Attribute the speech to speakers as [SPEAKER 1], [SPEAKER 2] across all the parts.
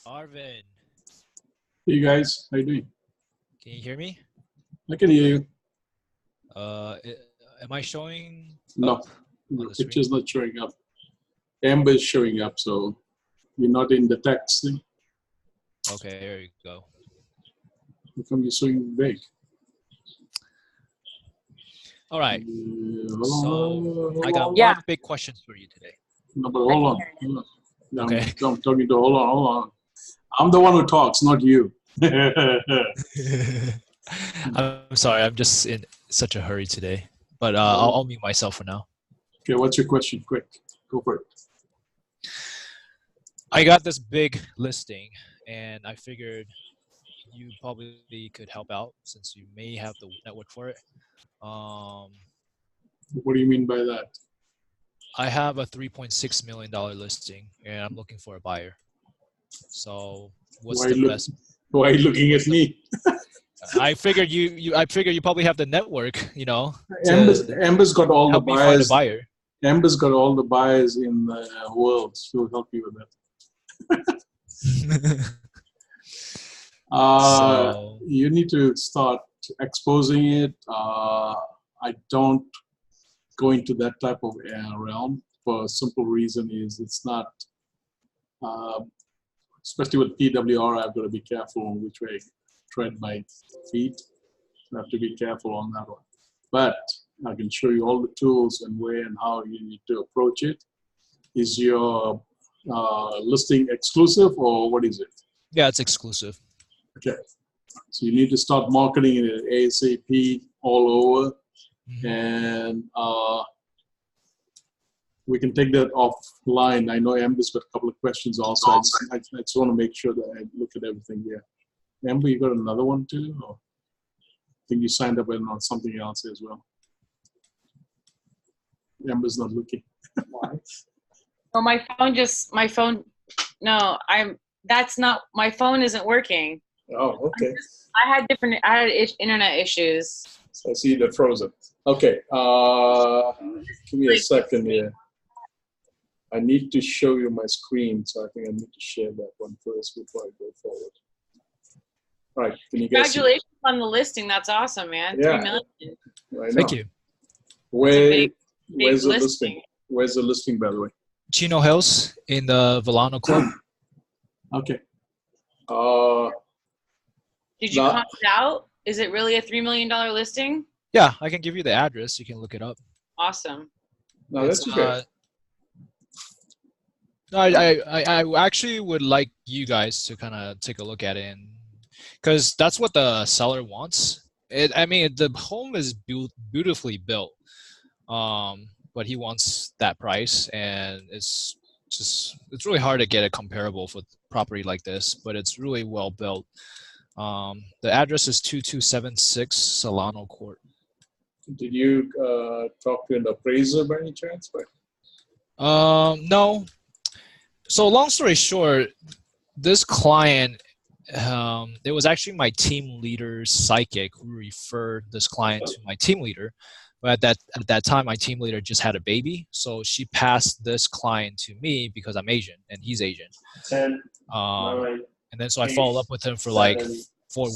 [SPEAKER 1] Arvin,
[SPEAKER 2] Hey guys, how you doing?
[SPEAKER 1] can you hear me?
[SPEAKER 2] I can hear you.
[SPEAKER 1] Am I showing
[SPEAKER 2] No,
[SPEAKER 1] up on
[SPEAKER 2] the
[SPEAKER 1] the screen?
[SPEAKER 2] picture's not showing up. Amber is showing up, so you're not in the text thing.
[SPEAKER 1] Okay, there you go.
[SPEAKER 2] How come you're showing big?
[SPEAKER 1] All right. So I got
[SPEAKER 3] Yeah.
[SPEAKER 1] one big question for you today.
[SPEAKER 2] No, but hold on. Hold on.
[SPEAKER 1] Okay.
[SPEAKER 2] I'm talking to, hold on. I'm the one who talks, not you.
[SPEAKER 1] I'm sorry, I'm just in such a hurry today. But I'll mute myself for now.
[SPEAKER 2] Okay, what's your question? Quick, go for it.
[SPEAKER 1] I got this big listing, and I figured you probably could help out since you may have the network for it.
[SPEAKER 2] What do you mean by that?
[SPEAKER 1] I have a $3.6 million listing, and I'm looking for a buyer. So what's
[SPEAKER 2] Why
[SPEAKER 1] the
[SPEAKER 2] look-
[SPEAKER 1] best?
[SPEAKER 2] Why are you looking at me?
[SPEAKER 1] I figured you probably have the network, you know.
[SPEAKER 2] Amber's got all the
[SPEAKER 1] Help me find a
[SPEAKER 2] buyers.
[SPEAKER 1] buyer.
[SPEAKER 2] Amber's got all the buyers in the world. She'll help you with that.
[SPEAKER 1] So
[SPEAKER 2] You need to start exposing it. I don't go into that type of realm for a simple reason is it's not, especially with PWR, I've got to be careful on which way I tread my feet. I have to be careful on that one. But I can show you all the tools and where and how you need to approach it. Is your listing exclusive or what is it?
[SPEAKER 1] yeah, it's exclusive.
[SPEAKER 2] Okay. So you need to start marketing it ASAP all over.
[SPEAKER 1] Mhm.
[SPEAKER 2] And we can take that offline. I know Amber's got a couple of questions also. I just want to make sure that I look at everything here. Amber, you got another one too? Or I think you signed up on something else as well. Amber's not looking. Why?
[SPEAKER 3] Oh, my phone. No, that's not, my phone isn't working.
[SPEAKER 2] Oh, okay.
[SPEAKER 3] I had internet issues.
[SPEAKER 2] So I see they're frozen. Okay. Give me a second here. I need to show you my screen, so I think I need to share that one first before I go forward. All right. Can you guys see?
[SPEAKER 3] Congratulations on the listing. That's awesome, man.
[SPEAKER 2] Yeah.
[SPEAKER 3] 3 million.
[SPEAKER 2] I know.
[SPEAKER 1] Thank you.
[SPEAKER 2] Where's the
[SPEAKER 3] listing.
[SPEAKER 2] listing? Where's the listing, by the way?
[SPEAKER 1] Chino Hills in the Villano Club.
[SPEAKER 2] Okay.
[SPEAKER 3] Did you comp it out? Is it really a $3 million listing?
[SPEAKER 1] Yeah, I can give you the address. You can look it up.
[SPEAKER 3] Awesome.
[SPEAKER 2] No, that's okay.
[SPEAKER 1] No, I actually would like you guys to kind of take a look at it, and because that's what the seller wants. I mean, the home is beautifully built, but he wants that price, and it's really hard to get a comparable for property like this, but it's really well built. The address is 2276 Solano Court.
[SPEAKER 2] Did you talk to an appraiser by any chance?
[SPEAKER 1] No. So long story short, this client, it was actually my team leader's psychic who referred this client to my team leader. But at that time, my team leader just had a baby, so she passed this client to me because I'm Asian and he's Asian.
[SPEAKER 2] 10, 9,
[SPEAKER 1] and then so I followed up with him for like 4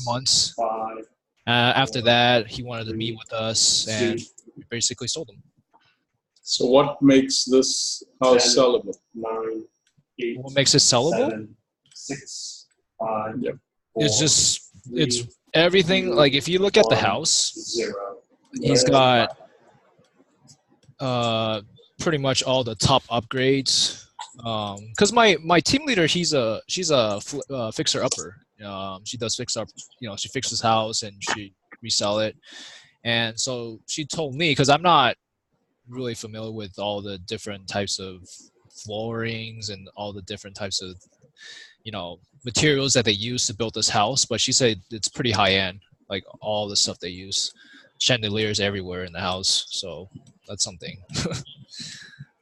[SPEAKER 1] months.
[SPEAKER 2] 5.
[SPEAKER 1] After that, he wanted to meet with us, and we basically sold him.
[SPEAKER 2] So what makes this house sellable? 9, 8.
[SPEAKER 1] What makes it sellable?
[SPEAKER 2] 7, 6, 5. Yep.
[SPEAKER 1] It's everything. Like if you look at the house,
[SPEAKER 2] 0.
[SPEAKER 1] He's got pretty much all the top upgrades. Because my team leader, she's a fixer upper. She does fix up. She fixes house and she resell it. And so she told me, because I'm not really familiar with all the different types of floorings and all the different types of materials that they use to build this house, but she said it's pretty high end, like all the stuff they use. Chandeliers everywhere in the house, so that's something.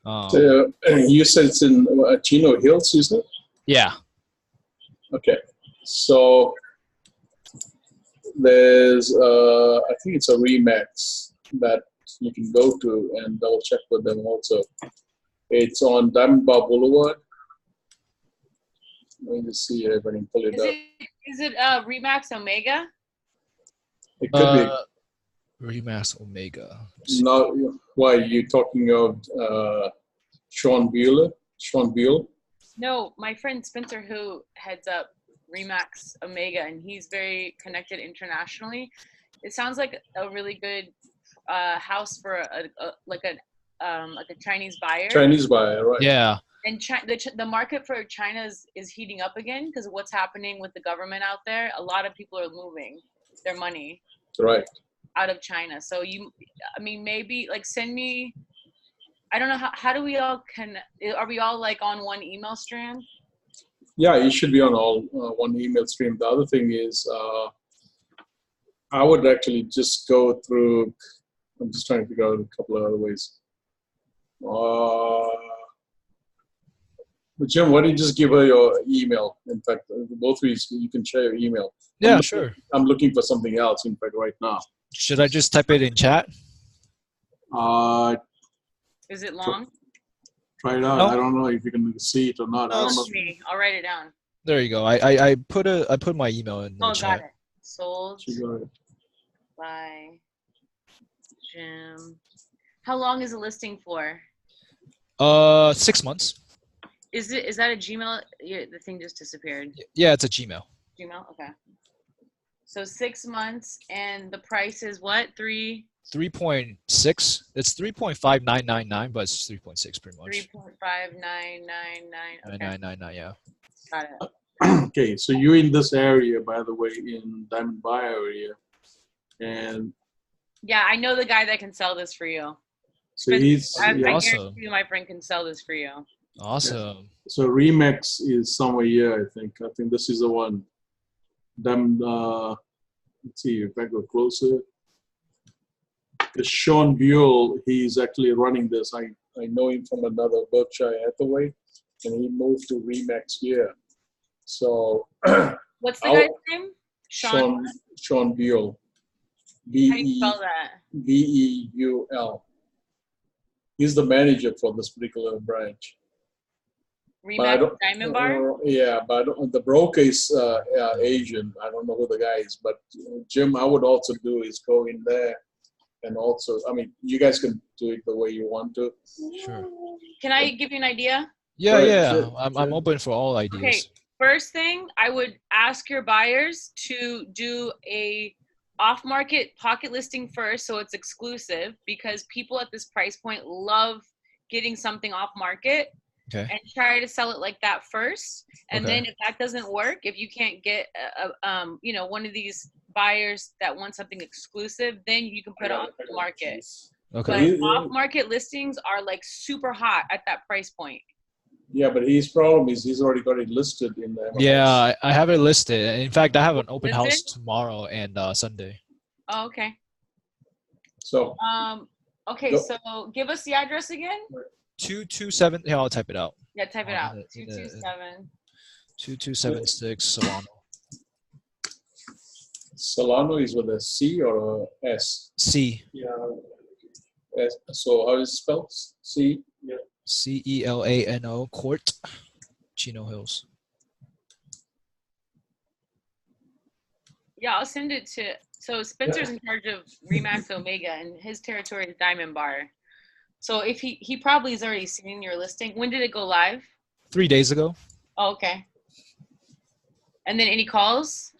[SPEAKER 2] So, you said it's in Chino Hills, you said?
[SPEAKER 1] Yeah.
[SPEAKER 2] Okay, so there's I think it's a Remax that you can go to and double check with them also. It's on Diamond Bar Boulevard. Let me just see if I can pull it up.
[SPEAKER 3] Is it Remax Omega?
[SPEAKER 2] It could be.
[SPEAKER 1] Remax Omega.
[SPEAKER 2] Now, why you talking of Sean Bueller? Sean Buell?
[SPEAKER 3] No, my friend Spencer, who heads up Remax Omega, and he's very connected internationally. It sounds like a really good house for like a Chinese buyer.
[SPEAKER 2] Chinese buyer, right?
[SPEAKER 1] Yeah.
[SPEAKER 3] And the market for China is heating up again because of what's happening with the government out there. A lot of people are moving their money
[SPEAKER 2] Right.
[SPEAKER 3] out of China. So maybe like send me. I don't know how do we all are we all like on one email strand?
[SPEAKER 2] Yeah, you should be on all one email stream. The other thing is, I would actually just go through. I'm just trying to figure out a couple of other ways. But Jim, why don't you just give her your email? In fact, both of you can share your email.
[SPEAKER 1] Yeah, sure.
[SPEAKER 2] I'm looking for something else, in fact, right now.
[SPEAKER 1] Should I just type it in chat?
[SPEAKER 3] Is it long?
[SPEAKER 2] Try it out.
[SPEAKER 1] No.
[SPEAKER 2] I don't know if you can see it or not. I don't know.
[SPEAKER 3] Me. I'll write it down.
[SPEAKER 1] There you go. I put my email in the
[SPEAKER 3] Oh,
[SPEAKER 1] chat.
[SPEAKER 3] got it. Sold
[SPEAKER 2] She got it.
[SPEAKER 3] by Jim. How long is the listing for?
[SPEAKER 1] 6 months.
[SPEAKER 3] Is that a Gmail? Yeah, the thing just disappeared.
[SPEAKER 1] Yeah, it's a Gmail.
[SPEAKER 3] Gmail. Okay. So 6 months, and the price is what?
[SPEAKER 1] 3.6. It's 3.5999, but it's 3.6 pretty much.
[SPEAKER 3] 3.5999. Okay.
[SPEAKER 1] 999, yeah.
[SPEAKER 3] Got it.
[SPEAKER 2] Okay, so you're in this area, by the way, in Diamond Bar area, and
[SPEAKER 3] Yeah, I know the guy that can sell this for you.
[SPEAKER 2] so he's
[SPEAKER 3] I
[SPEAKER 2] yeah.
[SPEAKER 1] Awesome.
[SPEAKER 3] guarantee you my friend can sell this for you.
[SPEAKER 1] Awesome.
[SPEAKER 2] So Remax is somewhere here, I think. I think this is the one. Diamond. Let's see if I go closer. Because Sean Buell, he's actually running this. I know him from another Berkshire Hathaway, and he moved to Remax here. So
[SPEAKER 3] What's the guy's name?
[SPEAKER 2] Sean Buell.
[SPEAKER 3] How do you spell that?
[SPEAKER 2] Beul. He's the manager for this particular branch.
[SPEAKER 3] Remax Diamond Bar?
[SPEAKER 2] Yeah, but the broker is Asian. I don't know who the guy is, but Jim, I would also do is go in there, and also, I mean, you guys can do it the way you want to.
[SPEAKER 1] Sure.
[SPEAKER 3] Can I give you an idea?
[SPEAKER 1] Yeah,
[SPEAKER 2] Right,
[SPEAKER 1] yeah.
[SPEAKER 2] sure,
[SPEAKER 1] I'm open for all ideas.
[SPEAKER 3] Okay. First thing, I would ask your buyers to do a off-market pocket listing first, so it's exclusive, because people at this price point love getting something off-market.
[SPEAKER 1] Okay.
[SPEAKER 3] And try to sell it like that first, and
[SPEAKER 1] Okay.
[SPEAKER 3] then if that doesn't work, if you can't get one of these buyers that want something exclusive, then you can put it on the market.
[SPEAKER 1] Okay.
[SPEAKER 3] But off-market listings are like super hot at that price point.
[SPEAKER 2] Yeah, but his problem is he's already got it listed in the MLS.
[SPEAKER 1] Yeah, I have it listed. In fact, I have an open house
[SPEAKER 3] Listed?
[SPEAKER 1] tomorrow and Sunday.
[SPEAKER 3] Oh, okay.
[SPEAKER 2] So
[SPEAKER 3] Okay,
[SPEAKER 2] Go.
[SPEAKER 3] so give us the address again.
[SPEAKER 1] 227. Yeah, I'll type it out.
[SPEAKER 3] Yeah, type it out.
[SPEAKER 1] In the-
[SPEAKER 3] 227.
[SPEAKER 1] 2276 Solano.
[SPEAKER 2] Solano is with a C or a S?
[SPEAKER 1] C.
[SPEAKER 2] Yeah. S. So how is it spelled? C. Yeah.
[SPEAKER 1] CELANO Court, Chino Hills.
[SPEAKER 3] Yeah, I'll send it to. So Spencer's in charge of Remax Omega, and his territory is Diamond Bar. So if he probably has already seen your listing. When did it go live?
[SPEAKER 1] 3 days ago.
[SPEAKER 3] Oh, okay. And then any calls?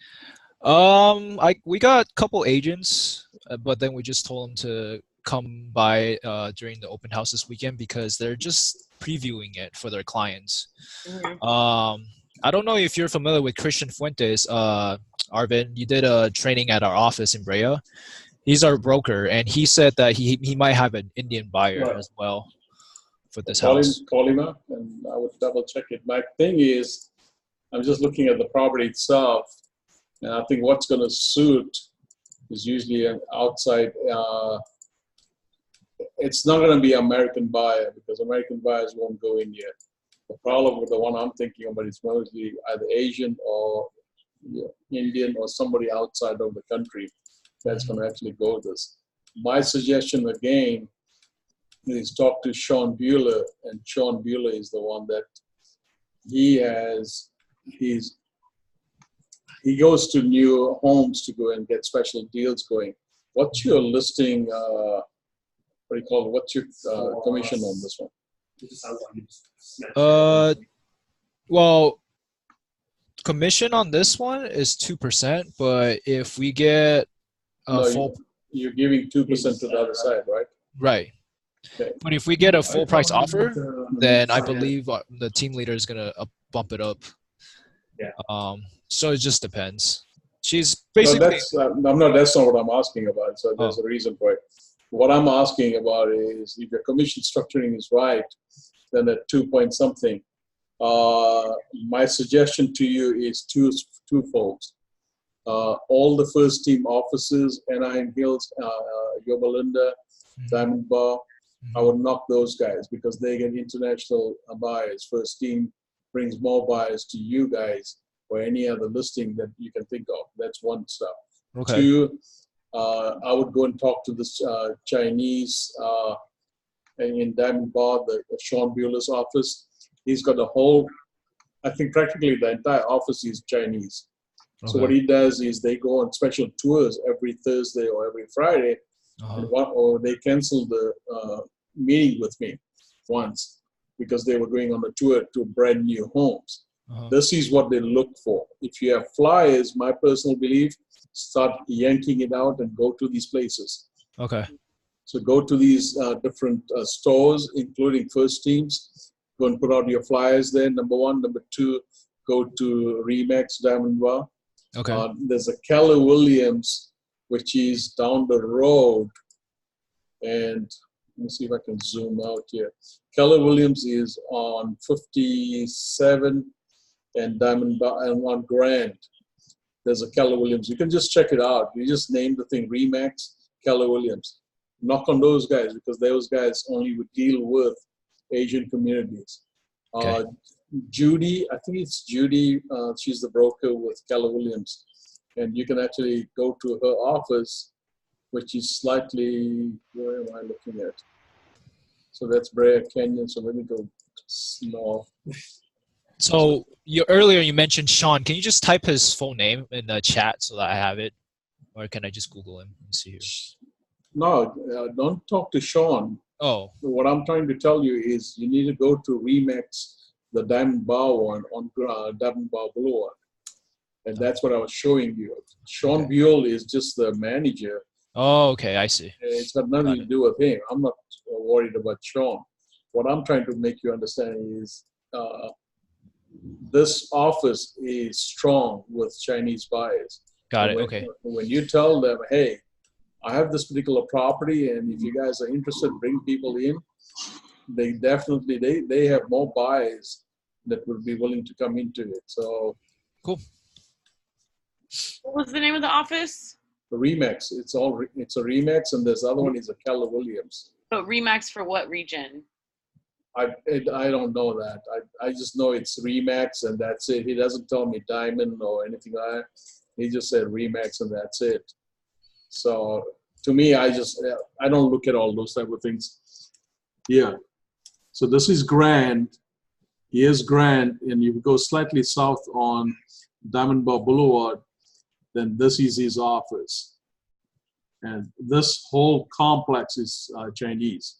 [SPEAKER 1] We got a couple agents, but then we just told them to come by during the open house this weekend because they're just previewing it for their clients.
[SPEAKER 3] Mm-hmm.
[SPEAKER 1] I don't know if you're familiar with Christian Fuentes. Arvin, you did a training at our office in Brea. He's our broker, and he said that he might have an Indian buyer
[SPEAKER 2] Right.
[SPEAKER 1] as well for this
[SPEAKER 2] Call
[SPEAKER 1] house.
[SPEAKER 2] him up, and I would double check it. My thing is, I'm just looking at the property itself, and I think what's going to suit is usually an outside. It's not going to be American buyer because American buyers won't go in yet. The problem with the one I'm thinking about is mostly either Asian or Indian or somebody outside of the country that's going to actually go this. my suggestion again is talk to Sean Bueller, and Sean Bueller is the one that he goes to new homes to go and get special deals going. What's your listing? What do you call it? What's your commission on this one?
[SPEAKER 1] Well, commission on this one is 2%, but if we get a full,
[SPEAKER 2] you're giving 2% to the other side, right?
[SPEAKER 1] right.
[SPEAKER 2] Okay.
[SPEAKER 1] But if we get a full price offer, then I believe the team leader is gonna bump it up.
[SPEAKER 4] Yeah.
[SPEAKER 1] So it just depends. She's basically.
[SPEAKER 2] That's not what I'm asking about. So there's a reason for it. What I'm asking about is if your commission structuring is right, then at 2 point something. My suggestion to you is twofold. All the first team offices, Anaheim Hills, Yorba Linda, Diamond Bar, I would knock those guys because they get international buyers. First team brings more buyers to you guys or any other listing that you can think of. That's one stuff.
[SPEAKER 1] Okay.
[SPEAKER 2] Two, I would go and talk to this Chinese in Diamond Bar, the Sean Bueller's office. He's got a whole, I think practically the entire office is Chinese. Okay. So what he does is they go on special tours every Thursday or every Friday, or they cancel the meeting with me once because they were going on a tour to brand new homes. This is what they look for. If you have flyers, my personal belief, start yanking it out and go to these places.
[SPEAKER 1] Okay.
[SPEAKER 2] So go to these different stores, including first teams. Go and put out your flyers there, number one. Number two, go to Remax Diamond Bar.
[SPEAKER 1] Okay.
[SPEAKER 2] There's a Keller Williams, which is down the road. And let me see if I can zoom out here. Keller Williams is on 57 and Diamond Bar and on Grand. There's a Keller Williams. You can just check it out. You just name the thing Remax Keller Williams. Knock on those guys because those guys only would deal with Asian communities.
[SPEAKER 1] Okay.
[SPEAKER 2] Judy, I think it's Judy. She's the broker with Keller Williams. And you can actually go to her office, which is slightly, where am I looking at? So that's Brea Canyon. So let me go north.
[SPEAKER 1] So earlier you mentioned Sean. Can you just type his full name in the chat so that I have it? Or can I just Google him and see here?
[SPEAKER 2] No, don't talk to Sean.
[SPEAKER 1] Oh.
[SPEAKER 2] What I'm trying to tell you is you need to go to Remax, the Diamond Bar one on Diamond Bar Boulevard. And that's what I was showing you. Sean Buell is just the manager.
[SPEAKER 1] Oh, okay. I see.
[SPEAKER 2] It's got nothing to do with him. I'm not worried about Sean. What I'm trying to make you understand is this office is strong with Chinese buyers.
[SPEAKER 1] Got it. Okay.
[SPEAKER 2] When you tell them, hey, I have this particular property, and if you guys are interested, bring people in. They definitely they have more buyers that would be willing to come into it. So
[SPEAKER 1] cool.
[SPEAKER 3] What was the name of the office?
[SPEAKER 2] The Remax. It's a Remax, and this other one is a Keller Williams.
[SPEAKER 3] But Remax for what region?
[SPEAKER 2] I don't know that. I just know it's Remax, and that's it. He doesn't tell me Diamond or anything like that. He just said Remax, and that's it. So to me, I don't look at all those type of things. Yeah. So this is Grand. Here's Grand, and you go slightly south on Diamond Bar Boulevard, then this is his office. And this whole complex is Chinese.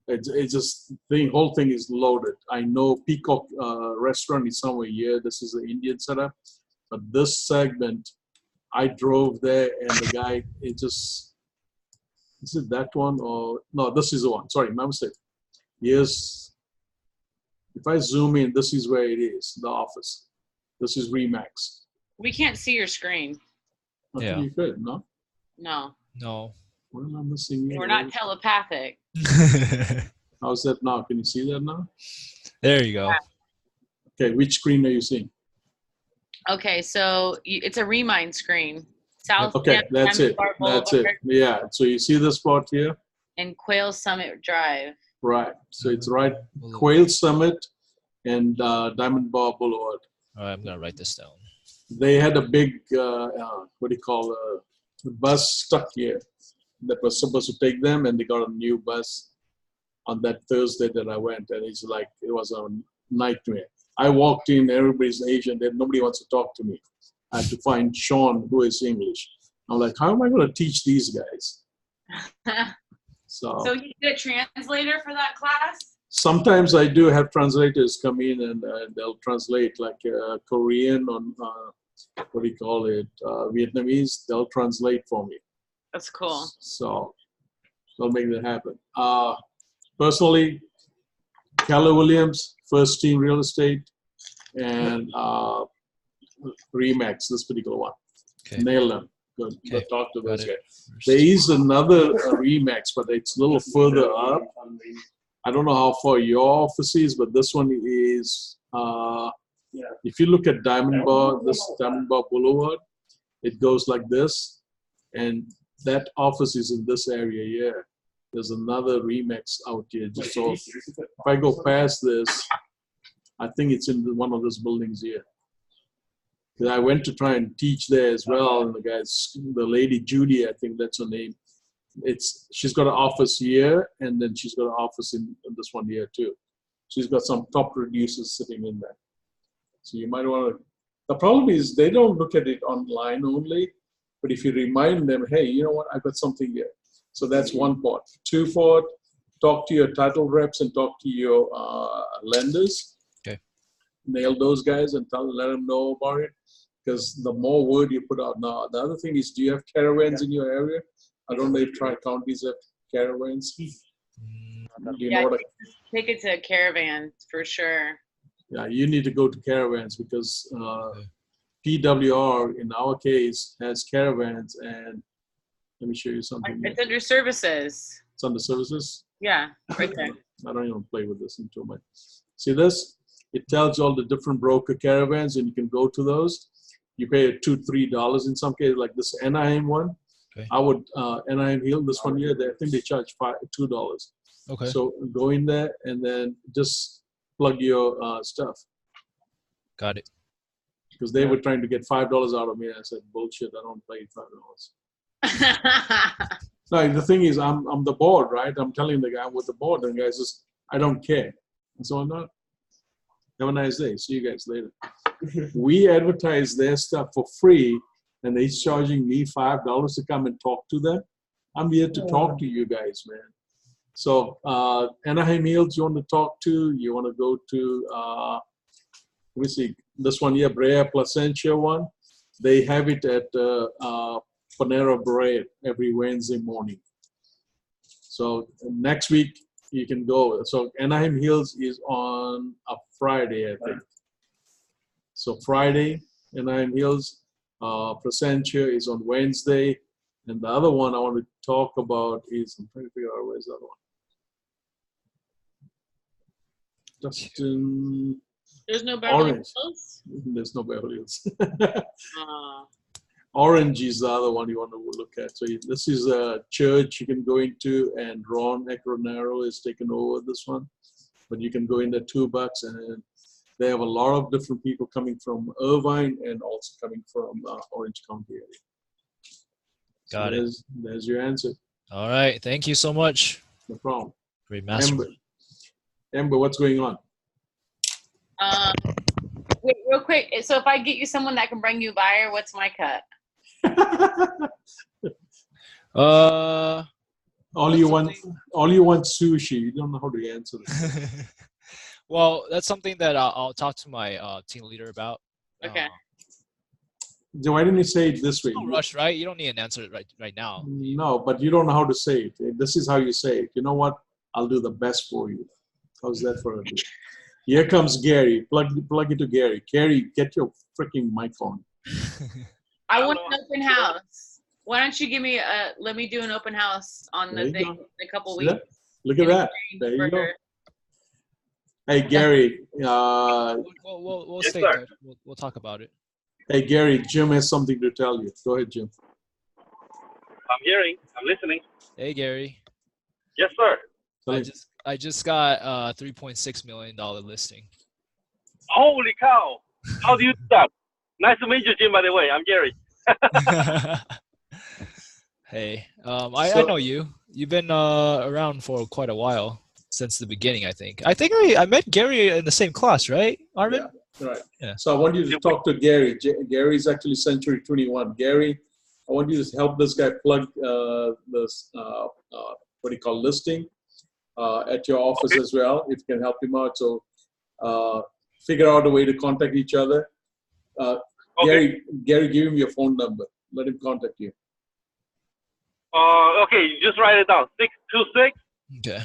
[SPEAKER 2] It's just the whole thing is loaded. I know Peacock restaurant is somewhere here. This is the Indian setup. But this segment, I drove there and the guy, is it that one or, no, this is the one. Sorry, my mistake. Yes. If I zoom in, this is where it is, the office. This is Remax.
[SPEAKER 3] We can't see your screen.
[SPEAKER 2] I think you could, no?
[SPEAKER 3] No.
[SPEAKER 1] No.
[SPEAKER 2] What am I missing here?
[SPEAKER 3] We're not telepathic.
[SPEAKER 2] How's that now? Can you see that now?
[SPEAKER 1] There you go.
[SPEAKER 2] Okay, which screen are you seeing?
[SPEAKER 3] Okay, so it's a Remind screen. South.
[SPEAKER 2] Okay, that's it. That's it. Yeah, so you see the spot here?
[SPEAKER 3] And Quail Summit Drive.
[SPEAKER 2] Right. So it's right, Quail Summit and Diamond Bar Boulevard.
[SPEAKER 1] All right, I'm going to write this down.
[SPEAKER 2] They had a big, what do you call, bus stuck here. that was supposed to take them, and they got a new bus on that Thursday that I went, and it's like it was a nightmare. I walked in, everybody's Asian, nobody wants to talk to me. I had to find Sean, who is English. I'm like, how am I going to teach these guys?
[SPEAKER 3] So you get a translator for that class?
[SPEAKER 2] Sometimes I do have translators come in and they'll translate, like Korean on, what do you call it, Vietnamese, they'll translate for me.
[SPEAKER 3] That's cool.
[SPEAKER 2] So they'll make that happen. Personally, Keller Williams, First Team Real Estate, and Remax, this particular one.
[SPEAKER 1] Okay.
[SPEAKER 2] Nail them. Good.
[SPEAKER 1] Okay.
[SPEAKER 2] Go talk to
[SPEAKER 1] Got
[SPEAKER 2] those
[SPEAKER 1] it.
[SPEAKER 2] guys. There is another Remax, but it's a little further up. I don't know how far your office is, but this one is, if you look at Diamond Bar, this Diamond Bar Boulevard, it goes like this, and that office is in this area here. There's another Remax out here. So if I go past this, I think it's in one of those buildings here. I went to try and teach there as well, and the lady Judy, I think that's her name. She's got an office here, and then she's got an office in this one here too. She's got some top producers sitting in there. So you might want to. The problem is they don't look at it online only, but if you remind them, hey, you know what, I've got something here. So that's one part. Two part, talk to your title reps and talk to your lenders.
[SPEAKER 1] Okay.
[SPEAKER 2] Nail those guys and let them know about it. Because the more word you put out now. The other thing is, do you have caravans in your area? I don't know if tri-counties have caravans. Do you know what
[SPEAKER 3] take it to caravans for sure.
[SPEAKER 2] Yeah, you need to go to caravans because PWR, in our case, has caravans. And let me show you something.
[SPEAKER 3] It's under services.
[SPEAKER 2] It's under services?
[SPEAKER 3] Yeah, right there.
[SPEAKER 2] I don't even play with this in too much. See this? It tells you all the different broker caravans, and you can go to those. You pay $2, $3 in some cases, like this Anaheim one.
[SPEAKER 1] Okay.
[SPEAKER 2] I would Anaheim Hill, this one here, I think they charge $2.
[SPEAKER 1] Okay.
[SPEAKER 2] So go in there and then just plug your stuff.
[SPEAKER 1] Got it.
[SPEAKER 2] Because they were trying to get $5 out of me. I said, bullshit, I don't pay $5. No, the thing is, I'm the board, right? I'm telling the guy I'm with the board, and the guy says, I don't care. And so I'm not. Have a nice day. See you guys later. We advertise their stuff for free, and they're charging me $5 to come and talk to them. I'm here to talk to you guys, man. So Anaheim Hills, you want to talk to? You want to go to, let me see, this one here, Brea Placentia one. They have it at Panera Bread every Wednesday morning. So next week, you can go. So Anaheim Hills is on a Friday, I think. So Friday, Anaheim Hills, Placentia is on Wednesday. And the other one I want to talk about is, I'm trying to figure out where's the other one. Justin.
[SPEAKER 3] There's no Beverly
[SPEAKER 2] Orange.
[SPEAKER 3] Hills?
[SPEAKER 2] There's no Beverly Hills. Orange is the other one you want to look at. So this is a church you can go into, and Ron Ecronaro is taking over this one. But you can go in there $2, and they have a lot of different people coming from Irvine and also coming from Orange County area.
[SPEAKER 1] Got it.
[SPEAKER 2] There's your answer.
[SPEAKER 1] All right. Thank you so much.
[SPEAKER 2] No problem.
[SPEAKER 1] Great master.
[SPEAKER 2] Amber, what's going on?
[SPEAKER 3] Wait, real quick. So if I get you someone that can bring you a buyer, what's my cut?
[SPEAKER 2] All you want sushi. You don't know how to answer this.
[SPEAKER 1] Well, that's something that I'll talk to my team leader about.
[SPEAKER 3] Okay.
[SPEAKER 2] Why didn't you say it this way?
[SPEAKER 1] No rush, right? You don't need an answer right now.
[SPEAKER 2] No, but you don't know how to say it. This is how you say it. You know what? I'll do the best for you. How's that for a deal? Here comes Gary. Plug it to Gary. Gary, get your freaking mic on.
[SPEAKER 3] I want an open house. Why don't you give me let me do an open house on the thing in a couple weeks.
[SPEAKER 2] Look at that. There you go. Hey, Gary.
[SPEAKER 1] We'll stay there. We'll talk about it.
[SPEAKER 2] Hey, Gary, Jim has something to tell you. Go ahead, Jim.
[SPEAKER 4] I'm hearing. I'm listening.
[SPEAKER 1] Hey, Gary.
[SPEAKER 4] Yes, sir.
[SPEAKER 1] I just got a $3.6 million listing.
[SPEAKER 4] Holy cow. How do you do that? Nice to meet you, Jim, by the way. I'm Gary.
[SPEAKER 1] Hey, I
[SPEAKER 2] So-
[SPEAKER 1] know you. You've been around for quite a while since the beginning. I think. I met Gary in the same class, right, Arvin?
[SPEAKER 2] Right.
[SPEAKER 1] Yeah.
[SPEAKER 2] So I want you to talk to Gary. Gary is actually Century 21. Gary, I want you to help this guy plug this, what do you call, listing at your office as well, if you can help him out. So figure out a way to contact each other. Gary, give him your phone number. Let him contact you.
[SPEAKER 4] Okay, you just write it down. 626
[SPEAKER 1] Okay.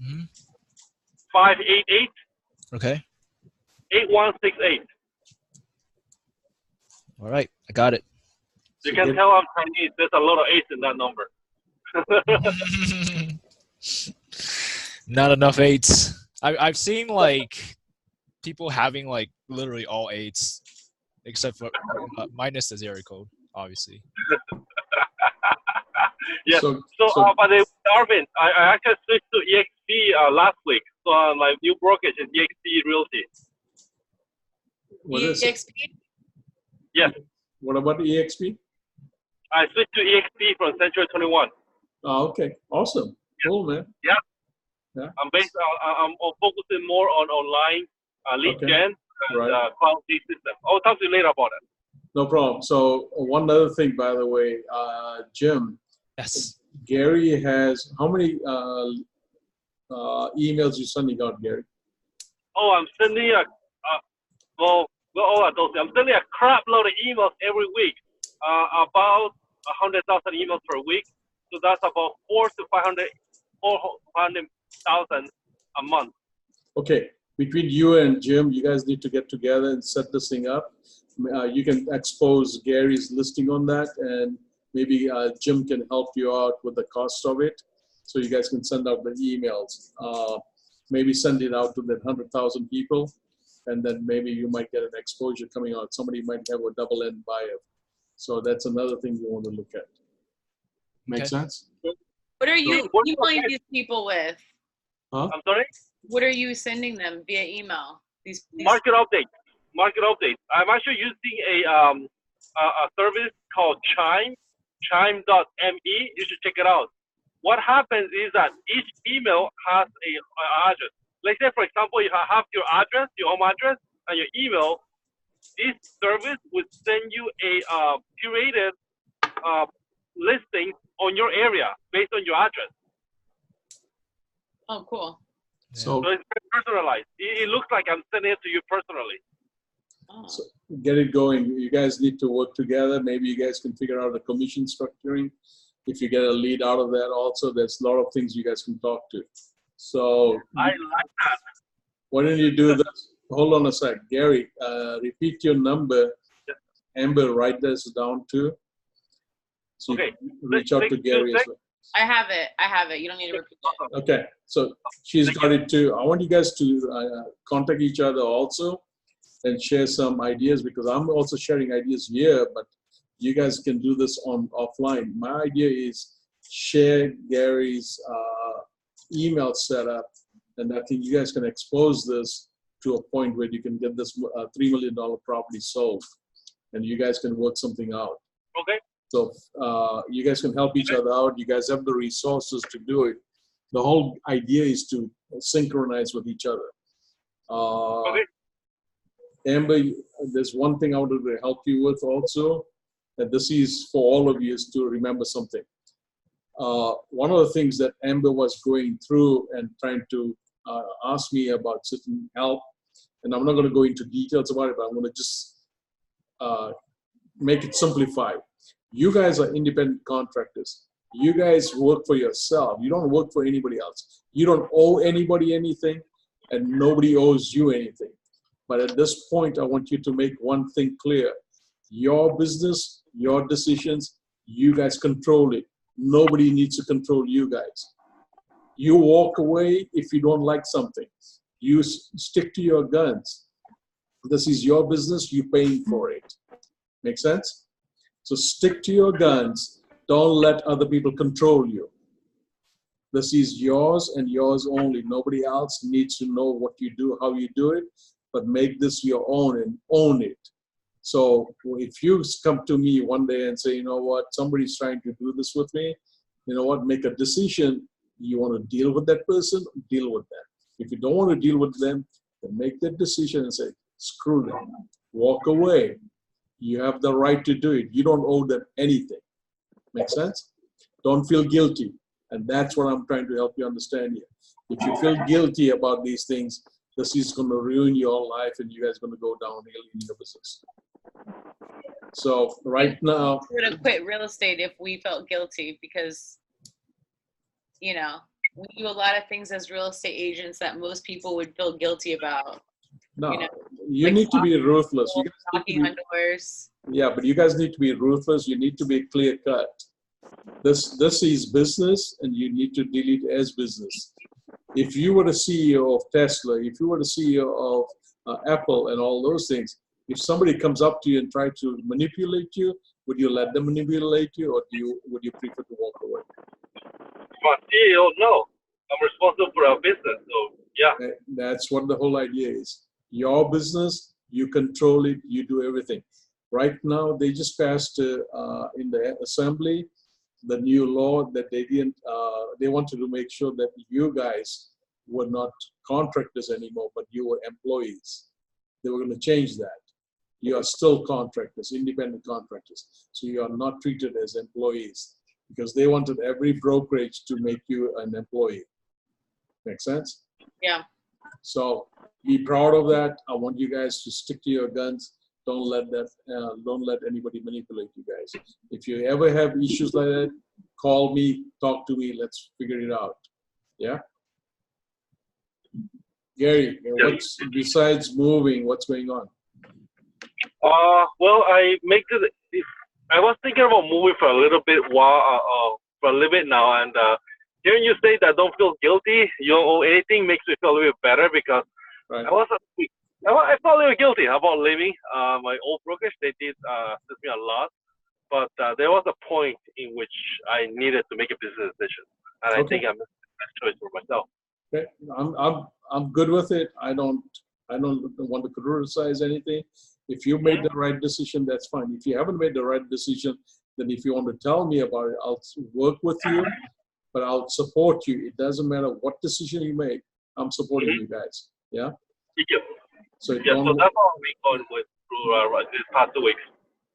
[SPEAKER 1] hmm
[SPEAKER 4] 588
[SPEAKER 1] Okay.
[SPEAKER 4] 8168.
[SPEAKER 1] All right. I got it.
[SPEAKER 4] You can tell I'm Chinese. There's a lot of eights in that number.
[SPEAKER 1] Not enough eights. I've seen like people having like literally all eights, except for minus the zero code, obviously.
[SPEAKER 4] Yes.
[SPEAKER 2] So,
[SPEAKER 4] But Arvin, I actually switched to EXP last week. So my new brokerage is EXP Realty.
[SPEAKER 2] what is it?
[SPEAKER 3] EXP?
[SPEAKER 4] Yes,
[SPEAKER 2] What about EXP?
[SPEAKER 4] I switched to EXP from Century 21.
[SPEAKER 2] Oh, okay. Awesome. Cool, man.
[SPEAKER 4] I'm focusing more on online lead
[SPEAKER 2] Okay.
[SPEAKER 4] gen and
[SPEAKER 2] Right.
[SPEAKER 4] cloud lead system. I'll talk to you later about it.
[SPEAKER 2] No problem. So one other thing, by the way, Jim,
[SPEAKER 1] Yes.
[SPEAKER 2] Gary has, how many emails you sending out, Gary?
[SPEAKER 4] Oh, I'm sending I'm sending a crap load of emails every week. About 100,000 emails per week. So that's about 400,000 a month.
[SPEAKER 2] Okay, between you and Jim, you guys need to get together and set this thing up. You can expose Gary's listing on that, and maybe Jim can help you out with the cost of it, so you guys can send out the emails. Maybe send it out to the 100,000 people, and then maybe you might get an exposure coming out. Somebody might have a double-end buyer. So that's another thing you want to look at. Make
[SPEAKER 1] Okay.
[SPEAKER 2] sense?
[SPEAKER 3] What are you
[SPEAKER 4] What-
[SPEAKER 3] emailing these people with?
[SPEAKER 2] Huh?
[SPEAKER 4] I'm sorry?
[SPEAKER 3] What are you sending them via email? These
[SPEAKER 4] Market updates. I'm actually using a service called Chime, chime.me. You should check it out. What happens is that each email has a address. Let's say, for example, you have your address, your home address, and your email. This service would send you a curated listing on your area based on your address.
[SPEAKER 3] Oh, cool.
[SPEAKER 2] So
[SPEAKER 4] So it's very personalized. It looks like I'm sending it to you personally.
[SPEAKER 3] Oh.
[SPEAKER 2] So get it going. You guys need to work together. Maybe you guys can figure out a commission structuring. If you get a lead out of that also, there's a lot of things you guys can talk to. So
[SPEAKER 4] I like that.
[SPEAKER 2] why don't you do this? Hold on a sec. Gary, repeat your number. Amber, write this down too. So you
[SPEAKER 4] Okay.
[SPEAKER 2] can reach out to Gary as well.
[SPEAKER 3] I have it. You don't need to repeat it.
[SPEAKER 2] Okay, so she's got it too. I want you guys to contact each other also and share some ideas, because I'm also sharing ideas here, but you guys can do this offline. My idea is share Gary's email setup, and I think you guys can expose this to a point where you can get this $3 million property sold, and you guys can work something out.
[SPEAKER 4] Okay.
[SPEAKER 2] So you guys can help each other out. You guys have the resources to do it. The whole idea is to synchronize with each other.
[SPEAKER 4] Okay.
[SPEAKER 2] Amber, there's one thing I wanted to help you with also, and this is for all of you, is to remember something. One of the things that Amber was going through and trying to ask me about certain help, and I'm not going to go into details about it, but I'm going to just make it simplified. You guys are independent contractors. You guys work for yourself. You don't work for anybody else. You don't owe anybody anything, and nobody owes you anything. But at this point, I want you to make one thing clear. Your business, your decisions, you guys control it. Nobody needs to control you guys. You walk away if you don't like something. You stick to your guns. This is your business. You're paying for it. Make sense? So stick to your guns. Don't let other people control you. This is yours and yours only. Nobody else needs to know what you do, how you do it, but make this your own and own it. So if you come to me one day and say, you know what, somebody's trying to do this with me, you know what, make a decision. You want to deal with that person, deal with them. If you don't want to deal with them, then make that decision and say, screw them, walk away. You have the right to do it. You don't owe them anything. Make sense? Don't feel guilty. And that's what I'm trying to help you understand here. If you feel guilty about these things, this is going to ruin your life and you guys are going to go downhill in your business. So right now,
[SPEAKER 3] We would have quit real estate if we felt guilty because, you know, we do a lot of things as real estate agents that most people would feel guilty about.
[SPEAKER 2] no,
[SPEAKER 3] You know,
[SPEAKER 2] you
[SPEAKER 3] like
[SPEAKER 2] need to be ruthless. You guys need to
[SPEAKER 3] Knocking
[SPEAKER 2] be,
[SPEAKER 3] on doors.
[SPEAKER 2] yeah, but you guys need to be ruthless. You need to be clear cut. This is business and you need to deal it as business. If you were the CEO of Tesla, if you were the CEO of Apple and all those things, if somebody comes up to you and try to manipulate you, would you let them manipulate you, or would you prefer to walk away?
[SPEAKER 4] For CEO, no. I'm responsible for our business, so yeah.
[SPEAKER 2] That's what the whole idea is. Your business, you control it, you do everything. Right now, they just passed in the assembly the new law that they didn't. They wanted to make sure that you guys were not contractors anymore, but you were employees. They were going to change that. You are still contractors, independent contractors. So you are not treated as employees because they wanted every brokerage to make you an employee. Make sense?
[SPEAKER 3] Yeah.
[SPEAKER 2] So be proud of that. I want you guys to stick to your guns. Don't let anybody manipulate you guys. If you ever have issues like that, call me, talk to me. Let's figure it out. Yeah. Gary, what's besides moving? What's going on?
[SPEAKER 4] Well, I was thinking about moving for a little bit now, and hearing you say that don't feel guilty, you don't owe anything, makes me feel a little bit better because
[SPEAKER 2] Right.
[SPEAKER 4] I felt a little guilty about leaving my old brokerage. They did assist me a lot, but there was a point in which I needed to make a business decision, and I think I made the best choice for myself.
[SPEAKER 2] Okay. I'm good with it. I don't want to criticize anything. If you made the right decision, that's fine. If you haven't made the right decision, then if you want to tell me about it, I'll work with you, but I'll support you. It doesn't matter what decision you make. I'm supporting you guys. Yeah.
[SPEAKER 4] Yeah.
[SPEAKER 2] So
[SPEAKER 4] So that's what we've been going with through these past 2 weeks.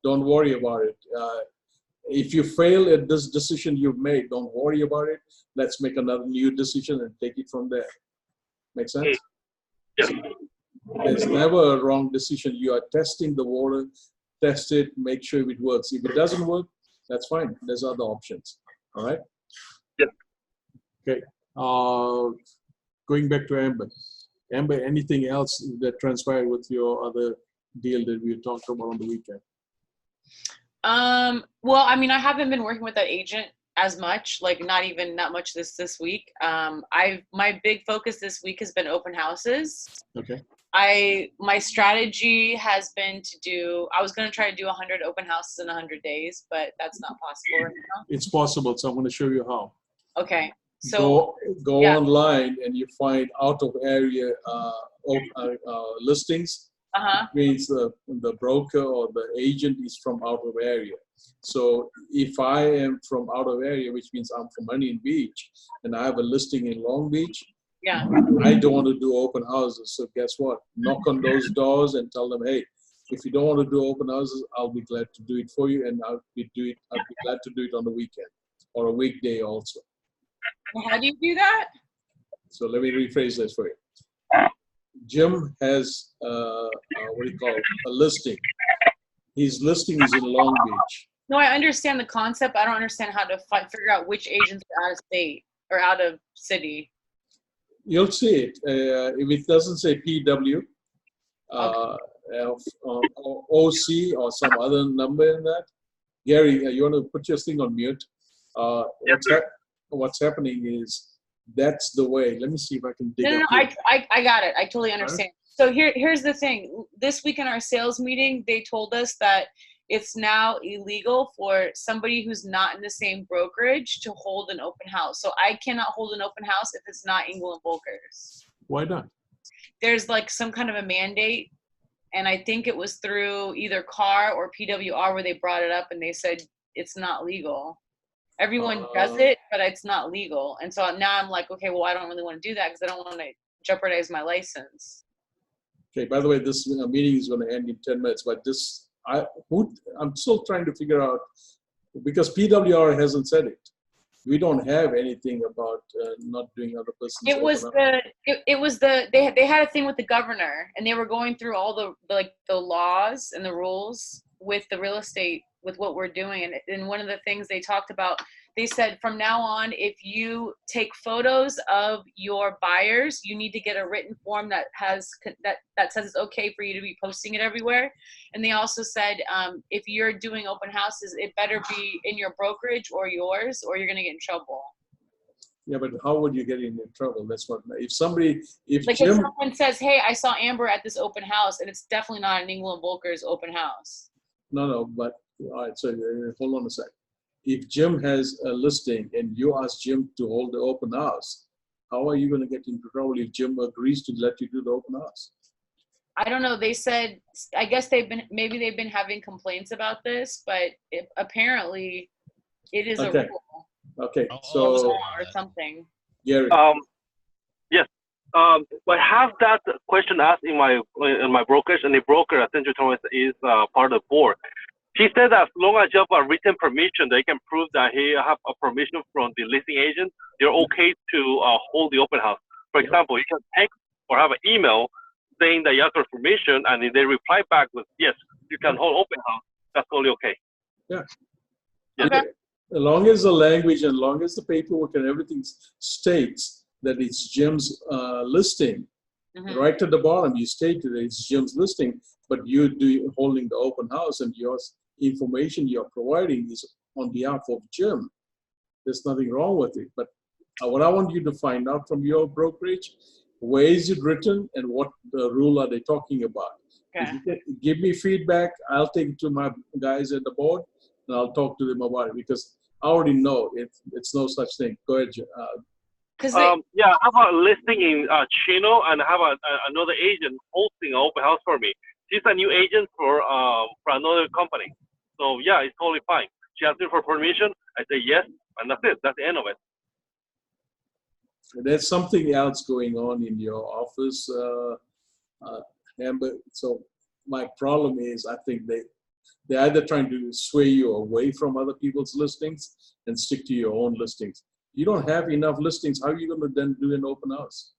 [SPEAKER 2] don't worry about it. If you fail at this decision you've made, don't worry about it. Let's make another new decision and take it from there. Make sense?
[SPEAKER 4] Yeah.
[SPEAKER 2] There's never a wrong decision. You are testing the water, test it, make sure it works. If it doesn't work, that's fine. There's other options. All right?
[SPEAKER 4] Yeah.
[SPEAKER 2] Okay. Going back to Amber. Amber, anything else that transpired with your other deal that we talked about on the weekend?
[SPEAKER 3] Well, I mean, I haven't been working with that agent as much, like not much this week. My big focus this week has been open houses.
[SPEAKER 2] Okay.
[SPEAKER 3] My strategy has been I was going to try to do 100 open houses in 100 days, but that's not possible right now.
[SPEAKER 2] It's possible, so I'm going to show you how.
[SPEAKER 3] Okay. So
[SPEAKER 2] go online and you find out of area listings. It means the broker or the agent is from out of area. So if I am from out of area, which means I'm from Onion Beach, and I have a listing in Long Beach,
[SPEAKER 3] yeah,
[SPEAKER 2] I don't want to do open houses. So guess what? Knock on those doors and tell them, hey, if you don't want to do open houses, I'll be glad to do it for you, and I'll be glad to do it on the weekend or a weekday also.
[SPEAKER 3] How do you do that?
[SPEAKER 2] So let me rephrase this for you. Jim has a listing. His listing is in Long Beach.
[SPEAKER 3] No, I understand the concept. I don't understand how to figure out which agents are out of state or out of city.
[SPEAKER 2] You'll see it. If it doesn't say PW, OC or some other number in that. Gary, you want to put your thing on mute? What's happening is that's the way. Let me see if I can dig
[SPEAKER 3] No,
[SPEAKER 2] up.
[SPEAKER 3] I got it. I totally understand. So here's the thing. This week in our sales meeting, they told us that it's now illegal for somebody who's not in the same brokerage to hold an open house. So I cannot hold an open house if it's not Engel & Volkers.
[SPEAKER 2] Why not?
[SPEAKER 3] There's like some kind of a mandate and I think it was through either CAR or PWR where they brought it up and they said it's not legal. Everyone does it, but it's not legal. And so now I'm like, okay, well, I don't really want to do that because I don't want to jeopardize my license.
[SPEAKER 2] Okay, by the way, this meeting is going to end in 10 minutes, but I'm still trying to figure out, because PWR hasn't said it. We don't have anything about not doing other persons.
[SPEAKER 3] It was they had a thing with the governor, and they were going through all the laws and the rules with the real estate, with what we're doing. And one of the things they talked about, they said from now on, if you take photos of your buyers, you need to get a written form that says it's okay for you to be posting it everywhere. And they also said, if you're doing open houses, it better be in your brokerage or yours, or you're going to get in trouble.
[SPEAKER 2] Yeah, but how would you get in trouble? That's what, if someone
[SPEAKER 3] says, hey, I saw Amber at this open house, and it's definitely not an England Volkers open house.
[SPEAKER 2] No, but all right, so hold on a sec. If Jim has a listing and you ask Jim to hold the open house, how are you going to get into trouble if Jim agrees to let you do the open house?
[SPEAKER 3] I don't know. They said, I guess they've been having complaints about this, but apparently it is a rule.
[SPEAKER 2] Okay, so
[SPEAKER 3] or something.
[SPEAKER 2] Gary.
[SPEAKER 4] Yes. I have that question asked in my brokerage, and the broker essentially told us is part of the board. He said that as long as you have a written permission, they can prove that he have a permission from the listing agent, they're okay to hold the open house. For example, you can text or have an email saying that you have their permission, and if they reply back with, yes, you can hold open house, that's totally okay.
[SPEAKER 2] Yeah.
[SPEAKER 4] Yes.
[SPEAKER 3] Okay.
[SPEAKER 2] As long as the language and long as the paperwork and everything states that it's Jim's listing, right at the bottom, you state that it's Jim's listing, but you do holding the open house and your information you're providing is on behalf of Jim. There's nothing wrong with it. But what I want you to find out from your brokerage, where is it written and what the rule are they talking about?
[SPEAKER 3] Okay.
[SPEAKER 2] If you give me feedback, I'll take it to my guys at the board and I'll talk to them about it, because I already know it's no such thing. Go ahead.
[SPEAKER 4] Yeah, I have a listing in Chino, and I have another agent hosting an open house for me. She's a new agent for another company. So yeah, it's totally fine. She asked me for permission. I say yes, and that's it. That's the end of it.
[SPEAKER 2] There's something else going on in your office, Amber. So my problem is, I think they're either trying to sway you away from other people's listings and stick to your own listings. You don't have enough listings. How are you going to then do an open house?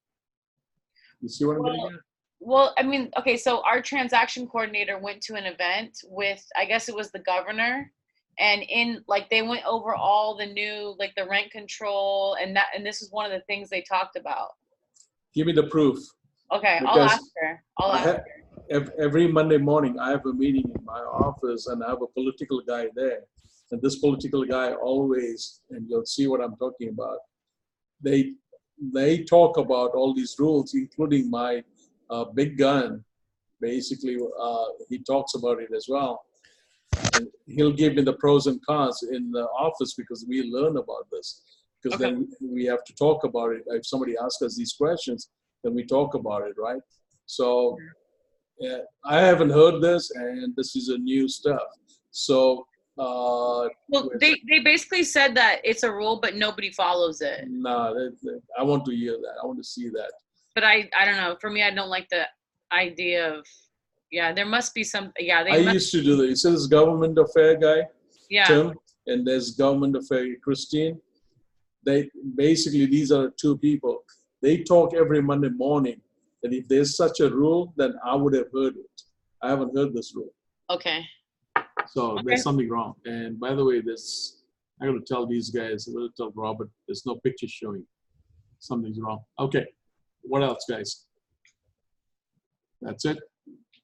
[SPEAKER 2] You see what I'm getting at?
[SPEAKER 3] Well, I mean, okay, so our transaction coordinator went to an event with, I guess it was the governor, and they went over all the new, the rent control, and this is one of the things they talked about.
[SPEAKER 2] Give me the proof.
[SPEAKER 3] Okay, I'll ask her.
[SPEAKER 2] Every Monday morning, I have a meeting in my office, and I have a political guy there. And this political guy always, and you'll see what I'm talking about, they talk about all these rules, including my big gun. Basically, he talks about it as well. And he'll give me the pros and cons in the office, because we learn about this. Because then we have to talk about it. If somebody asks us these questions, then we talk about it, right? So I haven't heard this, and this is a new stuff. So
[SPEAKER 3] well, they basically said that it's a rule, but nobody follows it.
[SPEAKER 2] No, I want to hear that. I want to see that.
[SPEAKER 3] But I don't know. For me, I don't like the idea of, there must be some,
[SPEAKER 2] I used to do that. You see this government affair guy, Tim, and there's government affair Christine. These are two people. They talk every Monday morning. And if there's such a rule, then I would have heard it. I haven't heard this rule.
[SPEAKER 3] Okay.
[SPEAKER 2] So there's something wrong. And by the way, I got to tell these guys, I got to tell Robert, there's no picture showing. Something's wrong. Okay. What else, guys? That's it.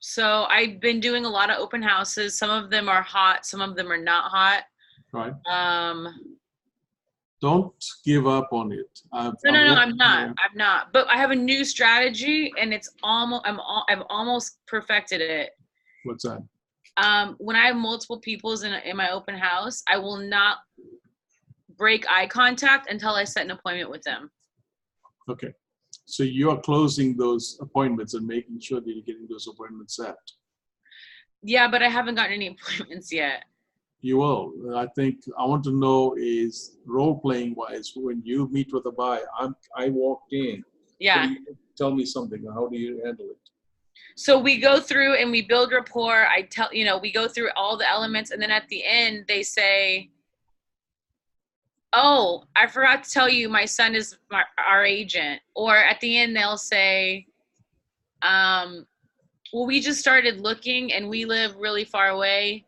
[SPEAKER 3] So I've been doing a lot of open houses. Some of them are hot. Some of them are not hot.
[SPEAKER 2] Right. Don't give up on it.
[SPEAKER 3] No, I'm not. I'm not. But I have a new strategy, and it's I've almost perfected it.
[SPEAKER 2] What's that?
[SPEAKER 3] When I have multiple peoples in my open house, I will not break eye contact until I set an appointment with them.
[SPEAKER 2] Okay. So you are closing those appointments and making sure that you're getting those appointments set.
[SPEAKER 3] Yeah, but I haven't gotten any appointments yet.
[SPEAKER 2] You will. I think I want to know is role playing wise when you meet with a buyer. I walked in.
[SPEAKER 3] Yeah.
[SPEAKER 2] Tell me something. How do you handle it?
[SPEAKER 3] So we go through and we build rapport. We go through all the elements, and then at the end they say, "Oh, I forgot to tell you, my son is our agent." Or at the end they'll say, "Well, we just started looking and we live really far away.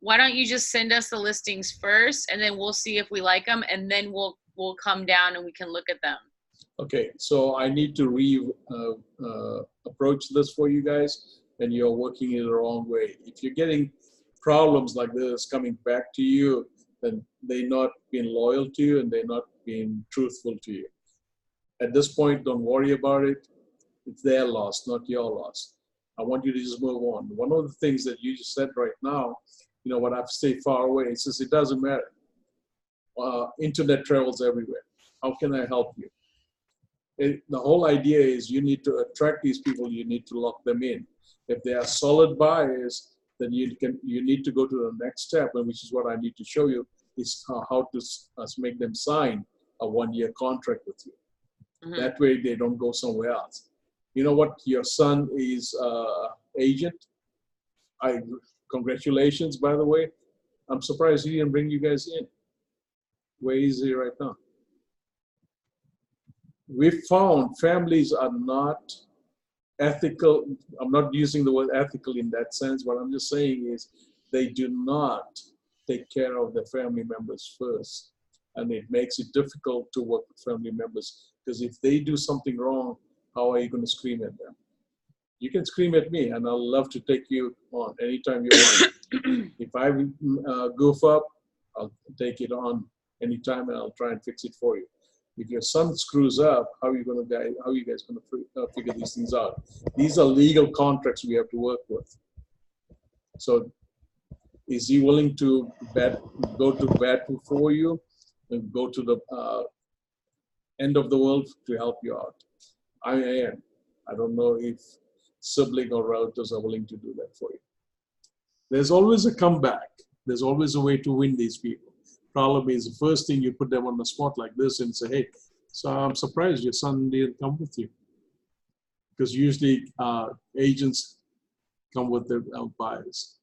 [SPEAKER 3] Why don't you just send us the listings first, and then we'll see if we like them, and then we'll come down and we can look at them."
[SPEAKER 2] Okay, so I need to approach this for you guys, and you're working it the wrong way. If you're getting problems like this coming back to you, then they're not being loyal to you and they're not being truthful to you. At this point, don't worry about it. It's their loss, not your loss. I want you to just move on. One of the things that you just said right now, you know, what I've stayed far away, it says it doesn't matter. Internet travels everywhere. How can I help you? The whole idea is you need to attract these people, you need to lock them in. If they are solid buyers, then you need to go to the next step, and which is what I need to show you, is how to make them sign a 1-year contract with you. Mm-hmm. That way they don't go somewhere else. You know what? Your son is agent. Congratulations, by the way. I'm surprised he didn't bring you guys in. Where is he right now? We found families are not ethical. I'm not using the word ethical in that sense. What I'm just saying is they do not take care of their family members first. And it makes it difficult to work with family members, because if they do something wrong, how are you going to scream at them? You can scream at me, and I'll love to take you on anytime you want. If I goof up, I'll take it on anytime, and I'll try and fix it for you. If your son screws up, how are you guys going to figure these things out? These are legal contracts we have to work with. So is he willing to go to bat for you and go to the end of the world to help you out? I am. I don't know if sibling or relatives are willing to do that for you. There's always a comeback. There's always a way to win these people. Problem is, the first thing you put them on the spot like this and say, hey, so I'm surprised your son didn't come with you. Because usually agents come with their buyers.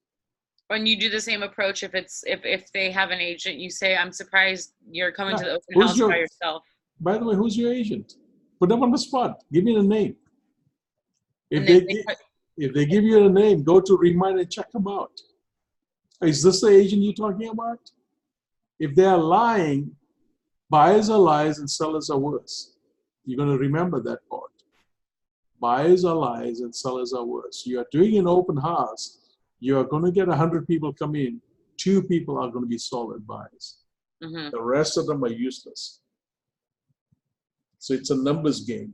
[SPEAKER 3] And you do the same approach if they have an agent, you say, I'm surprised you're coming to the open house by yourself.
[SPEAKER 2] By the way, who's your agent? Put them on the spot. Give me the name. If they give you a name, go to Remind and check them out. Is this the agent you're talking about? If they are lying, buyers are lies and sellers are worse. You're going to remember that part. Buyers are lies and sellers are worse. You are doing an open house. You are going to get 100 people come in. 2 people are going to be solid buyers. Mm-hmm. The rest of them are useless. So it's a numbers game.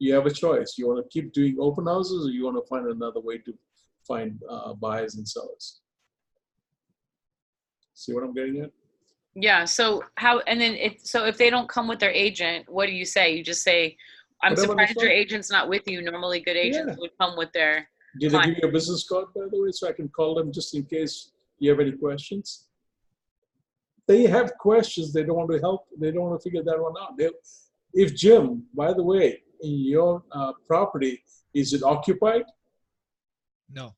[SPEAKER 2] You have a choice. You want to keep doing open houses, or you want to find another way to find buyers and sellers. See what I'm getting at?
[SPEAKER 3] Yeah. So if they don't come with their agent, what do you say? You just say, I'm surprised your agent's not with you. Normally good agents would come with their
[SPEAKER 2] Did they give you a business card, by the way, so I can call them just in case you have any questions? They have questions. They don't want to help. They don't want to figure that one out. If Jim, by the way, in your property, is it occupied?
[SPEAKER 1] No.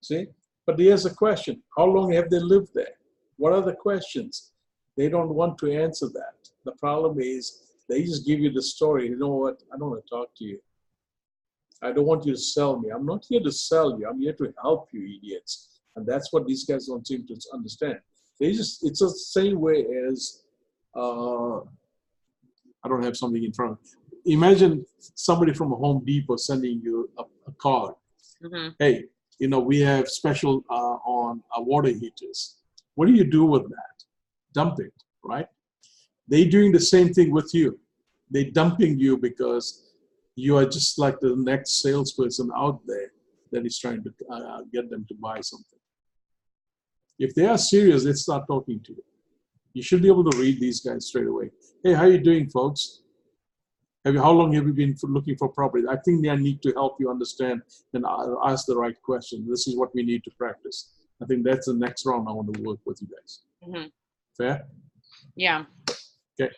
[SPEAKER 2] See? But here's a question. How long have they lived there? What are the questions? They don't want to answer that. The problem is they just give you the story. You know what? I don't want to talk to you. I don't want you to sell me. I'm not here to sell you. I'm here to help you, idiots. And that's what these guys don't seem to understand. It's the same way as, I don't have something in front of me. Imagine somebody from Home Depot sending you a card. Mm-hmm. Hey, you know, we have special on water heaters. What do you do with that? Dump it, right? They're doing the same thing with you. They're dumping you because you are just like the next salesperson out there that is trying to get them to buy something. If they are serious, let's start talking to you. You should be able to read these guys straight away. Hey, how you doing, folks? How long have you been looking for property? I think they need to help you understand and ask the right question. This is what we need to practice. I think that's the next round I want to work with you guys.
[SPEAKER 3] Mm-hmm.
[SPEAKER 2] Fair?
[SPEAKER 3] Yeah.
[SPEAKER 2] Okay.